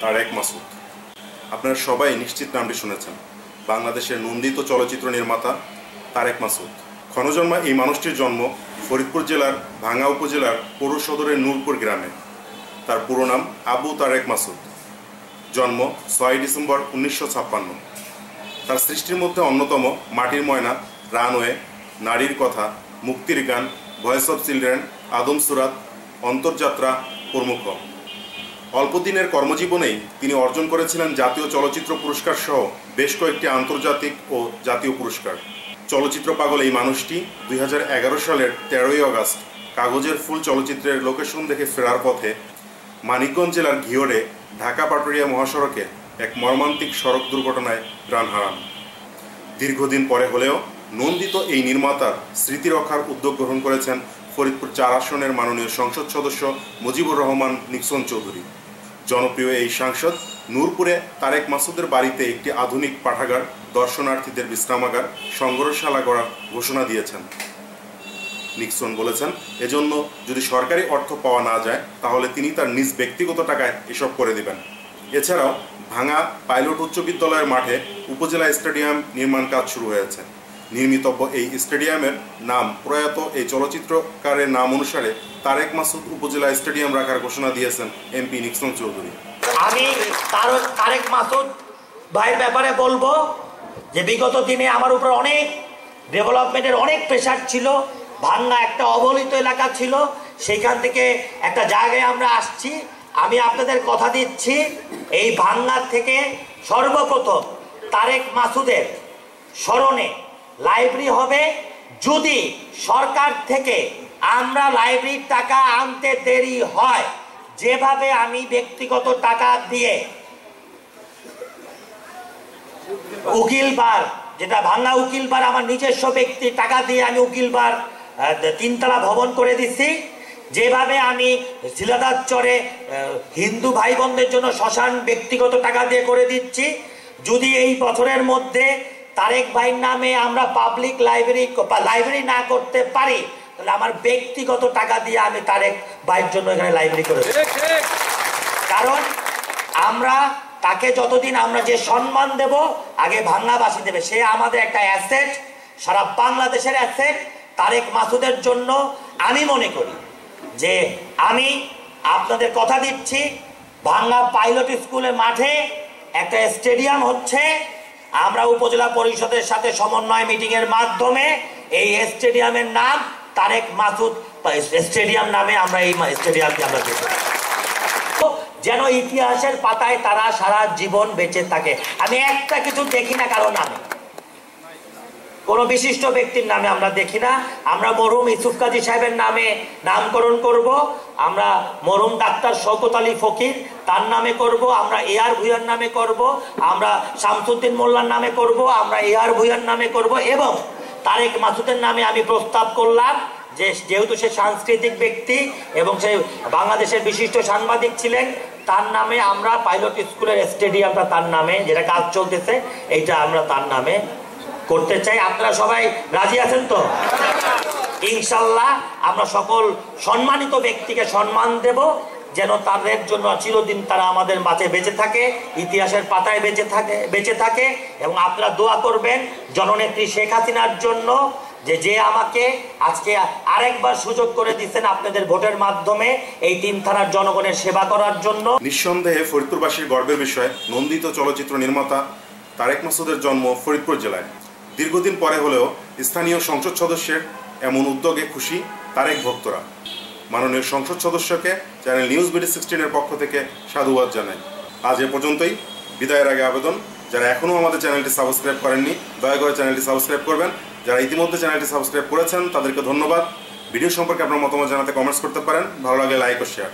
তারেক মাসুদ। আপনারা সবাই নিশ্চিত নামটি শুনেছেন। বাংলাদেশের নন্দিত চলচ্চিত্র নির্মাতা তারেক মাসুদ। ক্ষণজন্মা এই মানুষটির জন্ম ফরিদপুর জেলার ভাঙ্গা উপজেলার পৌর সদরের নূরপুর গ্রামে। তার পুরো নাম আবু তারেক মাসুদ। জন্ম 6 ডিসেম্বর 1956। তার সৃষ্টির মধ্যে অন্যতম মাটির ময়না, রানওয়ে, নারীর কথা, মুক্তির গান, ভয়েস অফ চিলড্রেন, আদম সুরাত, অন্তর্যাত্রা প্রমুখ। অল্প দিনের কর্মজীবনেই তিনি অর্জন করেছিলেন জাতীয় চলচ্চিত্র পুরস্কার সহ বেশ কয়েকটি আন্তর্জাতিক ও জাতীয় পুরস্কার। চলচ্চিত্র পাগল এই মানুষটি 2011 সালের 13ই আগস্ট কাগজের ফুল চলচ্চিত্রের লোকেশন দেখে ফেরার পথে মানিকগঞ্জ জেলার ঘিওরে ঢাকা পাটুরিয়া মহাসড়কে এক মর্মান্তিক সড়ক দুর্ঘটনায় প্রাণ হারান। দীর্ঘদিন পরে হলেও নন্দিত এই নির্মাতার স্মৃতি রক্ষার উদ্যোগ গ্রহণ করেছেন ফরিদপুর 4 আসনের মাননীয় সংসদ সদস্য মুজিবুর রহমান নিক্সন চৌধুরী। জনপ্রিয় এই সাংসদ নূরপুরে তারেক মাসুদের বাড়িতে একটি আধুনিক পাঠাগার, দর্শনার্থীদের বিশ্রামাগার, সংগ্রহশালা গড়ার ঘোষণা দিয়েছেন। নিক্সন বলেছেন, এজন্য যদি সরকারি অর্থ পাওয়া না যায় তাহলে তিনি তার নিজ ব্যক্তিগত টাকায় এসব করে দিবেন। এছাড়াও ভাঙ্গা পাইলট উচ্চ বিদ্যালয়ের মাঠে উপজেলা স্টেডিয়াম নির্মাণ কাজ শুরু হয়েছে। নির্মিতব্য এই স্টেডিয়ামের নাম প্রয়াত এই চলচ্চিত্রকারের নাম অনুসারে তারেক মাসুদ উপজেলা স্টেডিয়াম রাখার ঘোষণা দিয়েছেন এমপি নিক্সন চৌধুরী। আমি তারেক মাসুদ ভাইয়ের ব্যাপারে বলবো যে বিগত দিনে আমার উপর অনেক ডেভেলপমেন্টের অনেক প্রেশার ছিল। ভাঙ্গা একটা অবহেলিত এলাকা ছিল, সেইখান থেকে একটা জায়গায় আমরা আসছি। আমি আপনাদের কথা দিচ্ছি, এই ভাঙ্গা থেকে সর্বপ্রথম তারেক মাসুদের স্মরণে লাইব্রেরি হবে। যদি সরকার থেকে আমরা লাইব্রেরির টাকা আনতে দেরি হয়, যেভাবে আমি ব্যক্তিগত টাকা দিয়ে উকিলবার, যেটা ভাঙ্গা উকিলবার আমার নিজস্ব ব্যক্তি টাকা দিয়ে আমি উকিলবার 3 তলা ভবন করে দিচ্ছি, যেভাবে আমি শিলাদার চরে হিন্দু ভাই বোনদের জন্য শ্মশান ব্যক্তিগত টাকা দিয়ে করে দিচ্ছি, যদি এই বছরের মধ্যে তারেক ভাইয়ের নামে আমরা পাবলিক লাইব্রেরি না করতে পারি, তাহলে আমার ব্যক্তিগত টাকা দিয়ে আমি তারেক ভাইয়ের জন্য এখানে লাইব্রেরি করে দেব। কারণ আমরা তাকে যতদিন আমরা যে সম্মান দেব, আগে ভাঙ্গাবাসী দেবে। সে আমাদের একটা অ্যাসেট, সারা বাংলাদেশের অ্যাসেট। তারেক মাসুদের জন্য আমি মনে করি যে আমি আপনাদের কথা দিচ্ছি, ভাঙ্গা পাইলট স্কুলের মাঠে একটা স্টেডিয়াম হচ্ছে। আমরা উপজেলা পরিষদের সাথে সমন্বয় মিটিংয়ের মাধ্যমে এই স্টেডিয়ামের নাম তারেক মাসুদ স্টেডিয়াম নামে আমরা এই স্টেডিয়ামকে আমরা দেব, যেন ইতিহাসের পাতায় তারা সারা জীবন বেঁচে থাকে। আমি একটা কিছু দেখি না কারো নামে, কোনো বিশিষ্ট ব্যক্তির নামে আমরা দেখি না। আমরা মরহুম ইউসুফ কাজী সাহেবের নামে নামকরণ করব, আমরা মরহুম ডাক্তার শওকত আলী ফকির তার নামে করব, আমরা এআর ভুঁইয়ার নামে করব, আমরা শামসুদ্দিন মোল্লার নামে করব, আমরা এআর ভুঁইয়ার নামে করব। এবং তারেক মাসুদের নামে আমি প্রস্তাব করলাম যে যেহেতু সে সাংস্কৃতিক ব্যক্তি এবং সে বাংলাদেশের বিশিষ্ট সাংবাদিক ছিলেন, তার নামে আমরা পাইলট স্কুলের স্টেডিয়ামটা তার নামে, যেটা কাজ চলতেছে, এইটা আমরা তার নামে করতে চাই। আপনারা সবাই রাজি আছেন তো? ইনশাল্লাহ আমরা সকল সম্মানিত ব্যক্তিকে সম্মান দেব, যেন তাদের জন্য চিরদিন তারা আমাদের মাঝে বেঁচে থাকে, ইতিহাসের পাতায় বেঁচে থাকে। এবং আপনারা দোয়া করবেন জননেত্রী শেখ হাসিনার জন্য, যে আমাকে আজকে আরেকবার সুযোগ করে দিচ্ছেন আপনাদের ভোটের মাধ্যমে এই 3 থানার জনগণের সেবা করার জন্য। নিঃসন্দেহে ফরিদপুরবাসীর গর্বের বিষয়, নন্দিত চলচ্চিত্র নির্মাতা তারেক মাসুদের জন্ম ফরিদপুর জেলায়। দীর্ঘদিন পরে হলেও স্থানীয় সংসদ সদস্যের এমন উদ্যোগে খুশি তারেক ভক্তরা। মাননীয় সংসদ সদস্যকে চ্যানেল নিউজ বিডি 16 পক্ষ থেকে সাধুবাদ জানাই। আজ এ পর্যন্তই। বিদায়ের আগে আবেদন, যারা এখনও আমাদের চ্যানেলটি সাবস্ক্রাইব করেননি দয়া করে চ্যানেলটি সাবস্ক্রাইব করবেন। যারা ইতিমধ্যে চ্যানেলটি সাবস্ক্রাইব করেছেন তাদেরকে ধন্যবাদ। ভিডিও সম্পর্কে আপনার মতামত জানাতে কমেন্টস করতে পারেন। ভালো লাগলে লাইক ও শেয়ার।